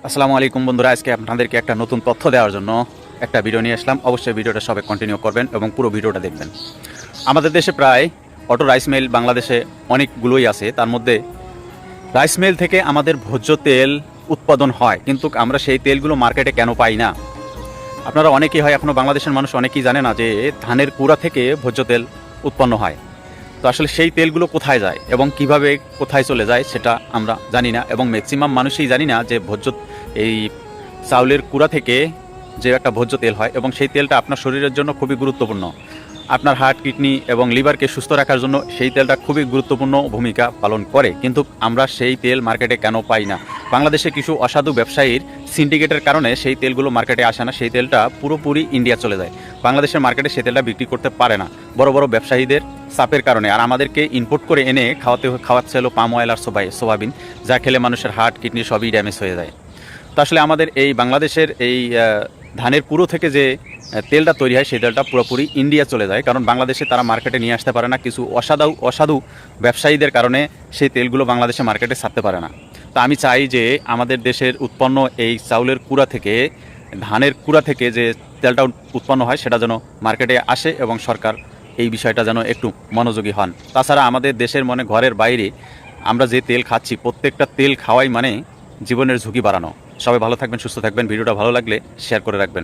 আসসালামু আলাইকুম বন্ধুরা, আজকে আপনাদেরকে একটা নতুন তথ্য দেওয়ার জন্য একটা ভিডিও নিয়ে আসলাম। অবশ্যই ভিডিওটা সবাই কন্টিনিউ করবেন এবং পুরো ভিডিওটা দেখবেন। আমাদের দেশে প্রায় অটো রাইস মিল বাংলাদেশে অনেকগুলোই আছে। তার মধ্যে রাইস মিল থেকে আমাদের ভোজ্য তেল উৎপাদন হয়, কিন্তু আমরা সেই তেলগুলো মার্কেটে কেন পাই না? আপনারা অনেকেই হয় এখনও বাংলাদেশের মানুষ অনেকেই জানে না যে ধানের কুড়া থেকে ভোজ্য তেল উৎপন্ন হয়। তো আসলে সেই তেলগুলো কোথায় যায় এবং কিভাবে কোথায় চলে যায় সেটা আমরা জানি না, এবং ম্যাক্সিমাম মানুষই জানি না যে এই চাউলের কুড়া থেকে যে একটা ভোজ্য তেল হয় এবং সেই তেলটা আপনার শরীরের জন্য খুবই গুরুত্বপূর্ণ। আপনার হার্ট, কিডনি এবং লিভারকে সুস্থ রাখার জন্য সেই তেলটা খুবই গুরুত্বপূর্ণ ভূমিকা পালন করে, কিন্তু আমরা সেই তেল মার্কেটে কেন পাই না? বাংলাদেশে কিছু অসাধু ব্যবসায়ীর সিন্ডিকেটের কারণে সেই তেলগুলো মার্কেটে আসে না। সেই তেলটা পুরোপুরি ইন্ডিয়া চলে যায়। বাংলাদেশের মার্কেটে সেই তেলটা বিক্রি করতে পারে না বড় বড় ব্যবসায়ীদের চাপের কারণে। আর আমাদেরকে ইম্পোর্ট করে এনে খাওয়াচ্ছে হলো পাম অয়েল আর সোয়াবিন, যা খেলে মানুষের হার্ট, কিডনি সবই ড্যামেজ হয়ে যায়। তো আসলে আমাদের এই বাংলাদেশের এই ধানের পুরো থেকে যে তেলটা তৈরি হয় সেই তেলটা পুরোপুরি ইন্ডিয়া চলে যায়, কারণ বাংলাদেশে তারা মার্কেটে নিয়ে আসতে পারে না। কিছু অসাধু ব্যবসায়ীদের কারণে সেই তেলগুলো বাংলাদেশে মার্কেটে ছাড়তে পারে না। তো আমি চাই যে আমাদের দেশের উৎপন্ন এই চাউলের কুড়া থেকে, ধানের কুড়া থেকে যে তেলটা উৎপন্ন হয় সেটা যেন মার্কেটে আসে এবং সরকার এই বিষয়টা যেন একটু মনোযোগী হন। তাছাড়া আমাদের দেশের ঘরের বাইরে আমরা যে তেল খাচ্ছি, প্রত্যেকটা তেল খাওয়াই জীবনের ঝুঁকি বাড়ানো। সবাই ভালো থাকবেন, সুস্থ থাকবেন। ভিডিওটা ভালো লাগলে শেয়ার করে রাখবেন।